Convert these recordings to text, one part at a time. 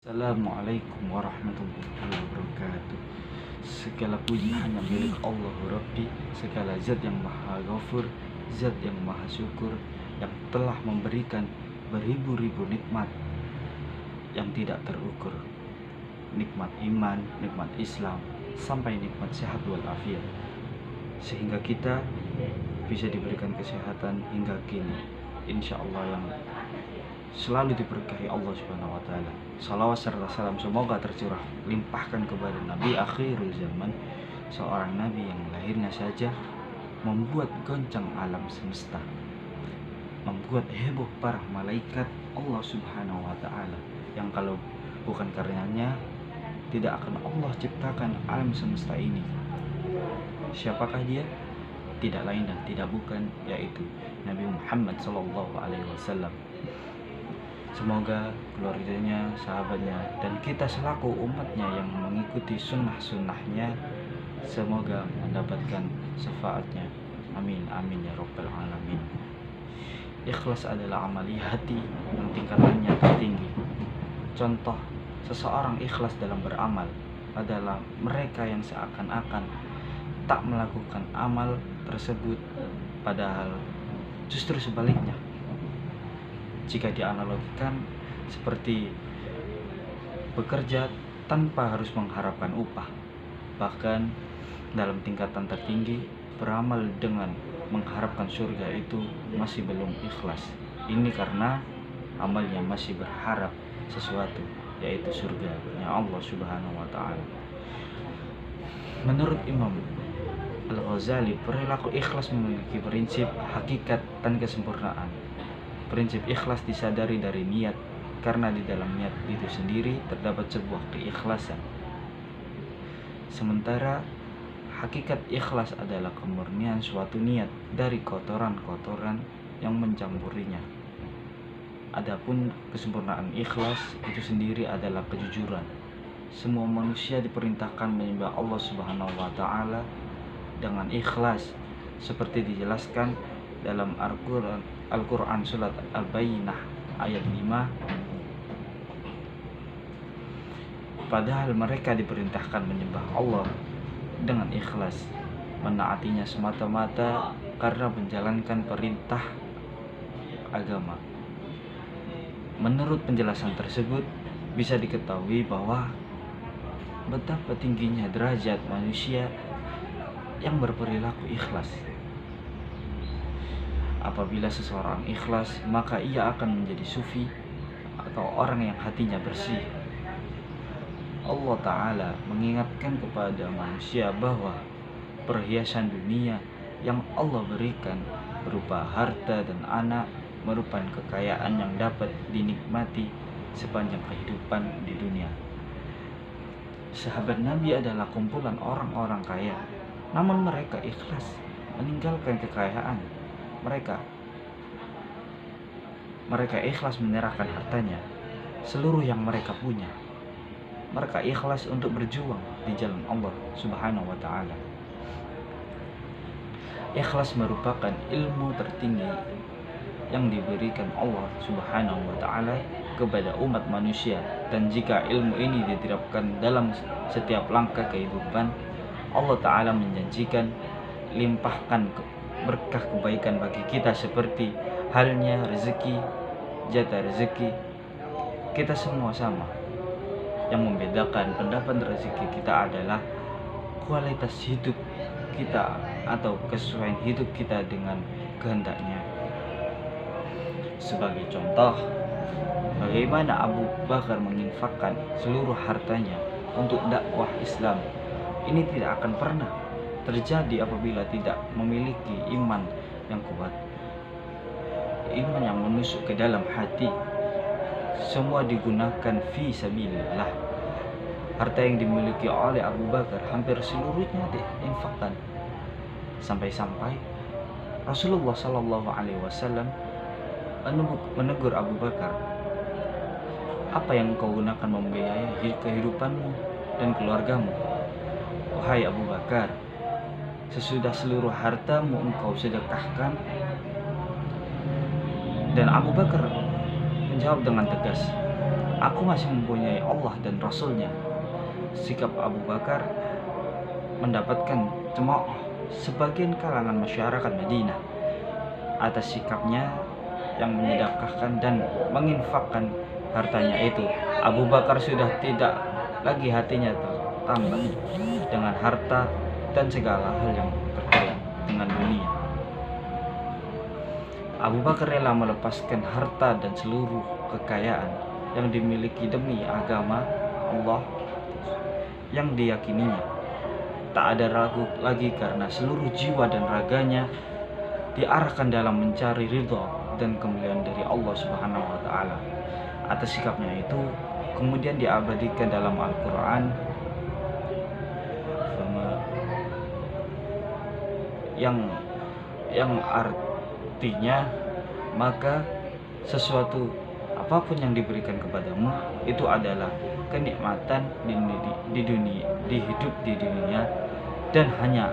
Assalamualaikum warahmatullahi wabarakatuh. Segala puji hanya milik Allah Rabbi, segala zat yang maha ghafur, zat yang maha syukur, yang telah memberikan beribu-ribu nikmat yang tidak terukur. Nikmat iman, nikmat Islam, sampai nikmat sehat walafiat, sehingga kita bisa diberikan kesehatan hingga kini. Insya Allah yang selalu diberkahi Allah Subhanahu wa taala. Salawat serta salam semoga tercurah limpahkan kepada Nabi akhirul zaman, seorang nabi yang lahirnya saja membuat goncang alam semesta, membuat heboh para malaikat Allah Subhanahu wa taala, yang kalau bukan karenanya tidak akan Allah ciptakan alam semesta ini. Siapakah dia? Tidak lain dan tidak bukan, yaitu Nabi Muhammad SAW. Semoga keluarganya, sahabatnya, dan kita selaku umatnya yang mengikuti sunnah-sunnahnya, semoga mendapatkan syafaatnya. Amin, amin ya rabbal alamin. Ikhlas adalah amali hati yang tingkatannya tertinggi. Contoh seseorang ikhlas dalam beramal adalah mereka yang seakan-akan tak melakukan amal tersebut, padahal justru sebaliknya. Jika dianalogikan seperti bekerja tanpa harus mengharapkan upah, bahkan dalam tingkatan tertinggi beramal dengan mengharapkan surga itu masih belum ikhlas. Ini karena amalnya masih berharap sesuatu, yaitu surganya Allah Subhanahu wa taala. Menurut Imam Al-Ghazali, perilaku ikhlas memiliki prinsip, hakikat, dan kesempurnaan. Prinsip ikhlas disadari dari niat, karena di dalam niat itu sendiri terdapat sebuah keikhlasan. Sementara hakikat ikhlas adalah kemurnian suatu niat dari kotoran-kotoran yang mencampurinya. Adapun kesempurnaan ikhlas itu sendiri adalah kejujuran. Semua manusia diperintahkan menyembah Allah Subhanahu wa taala dengan ikhlas, seperti dijelaskan dalam Al-Quran surat Al-Bayyinah ayat 5. Padahal mereka diperintahkan menyembah Allah dengan ikhlas, menaatinya semata-mata karena menjalankan perintah agama. Menurut penjelasan tersebut, bisa diketahui bahwa betapa tingginya derajat manusia yang berperilaku ikhlas. Apabila seseorang ikhlas, maka ia akan menjadi sufi atau orang yang hatinya bersih. Allah Ta'ala mengingatkan kepada manusia bahwa perhiasan dunia yang Allah berikan berupa harta dan anak merupakan kekayaan yang dapat dinikmati sepanjang kehidupan di dunia. Sahabat Nabi adalah kumpulan orang-orang kaya, namun mereka ikhlas meninggalkan kekayaan mereka ikhlas menyerahkan hartanya, seluruh yang mereka punya. Mereka ikhlas untuk berjuang di jalan Allah Subhanahu wa taala. Ikhlas merupakan ilmu tertinggi yang diberikan Allah Subhanahu wa taala kepada umat manusia, dan jika ilmu ini diterapkan dalam setiap langkah kehidupan, Allah Ta'ala menjanjikan limpahkan berkah kebaikan bagi kita, seperti halnya rezeki, jatah rezeki. Kita semua sama. Yang membedakan pendapat rezeki kita adalah kualitas hidup kita atau kesesuaian hidup kita dengan kehendaknya. Sebagai contoh, bagaimana Abu Bakar menginfakkan seluruh hartanya untuk dakwah Islam. Ini tidak akan pernah terjadi apabila tidak memiliki iman yang kuat, iman yang menusuk ke dalam hati. Semua digunakan fi sabilillah. Harta yang dimiliki oleh Abu Bakar hampir seluruhnya diinfakkan, sampai-sampai Rasulullah SAW menegur Abu Bakar, apa yang kau gunakan membiayai kehidupanmu dan keluargamu? Wahai Abu Bakar, sesudah seluruh hartamu engkau sedekahkan? Dan Abu Bakar menjawab dengan tegas, Aku masih mempunyai Allah dan Rasulnya. Sikap Abu Bakar mendapatkan cemooh sebagian kalangan masyarakat Madinah atas sikapnya yang menyedekahkan dan menginfakkan hartanya itu. Abu Bakar sudah tidak lagi hatinya tertambah dengan harta dan segala hal yang terkait dengan dunia. Abu Bakar rela melepaskan harta dan seluruh kekayaan yang dimiliki demi agama Allah yang diyakininya. Tak ada ragu lagi karena seluruh jiwa dan raganya diarahkan dalam mencari ridha dan kemuliaan dari Allah Subhanahu wa taala. Atas sikapnya itu kemudian diabadikan dalam Al-Qur'an yang artinya, maka sesuatu apapun yang diberikan kepadamu itu adalah kenikmatan di dunia, di hidup di dunia, dan hanya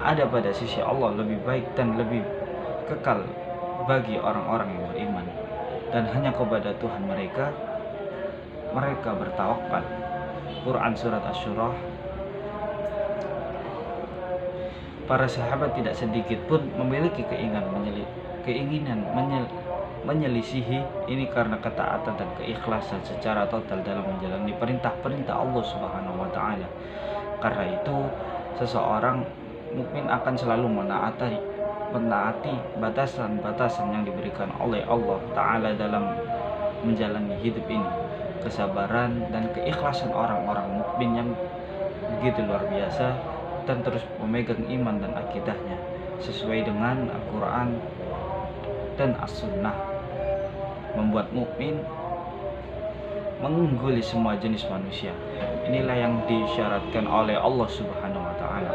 ada pada sisi Allah lebih baik dan lebih kekal bagi orang-orang yang beriman, dan hanya kepada Tuhan mereka bertawakal. Quran Surat Asy-Syura. Para sahabat tidak sedikit pun memiliki keinginan menyelisihi ini karena ketaatan dan keikhlasan secara total dalam menjalani perintah-perintah Allah Subhanahu wa taala. Karena itu, seseorang mukmin akan selalu menaati batasan-batasan yang diberikan oleh Allah taala dalam menjalani hidup ini. Kesabaran dan keikhlasan orang-orang mukmin yang begitu luar biasa dan terus memegang iman dan akidahnya sesuai dengan Al-Quran dan As-Sunnah membuat mukmin mengungguli semua jenis manusia. Inilah yang disyaratkan oleh Allah Subhanahu wa taala.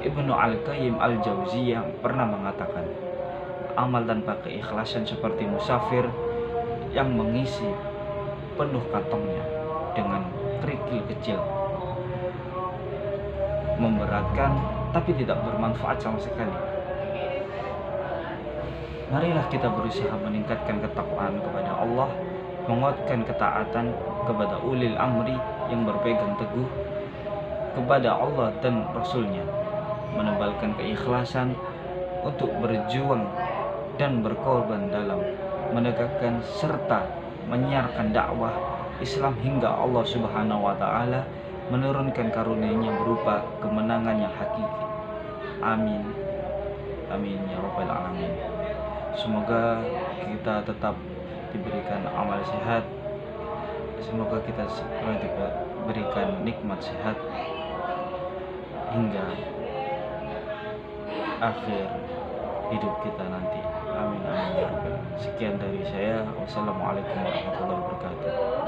Ibnu Al-Qayyim Al-Jauziyah pernah mengatakan, amal tanpa keikhlasan seperti musafir yang mengisi penuh kantongnya dengan kerikil kecil, memberatkan tapi tidak bermanfaat sama sekali. Marilah kita berusaha meningkatkan ketakwaan kepada Allah, menguatkan ketaatan kepada ulil amri yang berpegang teguh kepada Allah dan Rasulnya, menebalkan keikhlasan untuk berjuang dan berkorban dalam menegakkan serta menyiarkan dakwah Islam hingga Allah Subhanahu wa taala menurunkan karunia-Nya berupa kemenangan yang hakiki. Amin. Amin ya rabbal alamin. Semoga kita tetap diberikan amal sehat. Semoga kita diberikan nikmat sehat hingga akhir hidup kita nanti. Amin amin ya rabbal. Sekian dari saya. Wassalamualaikum warahmatullahi wabarakatuh.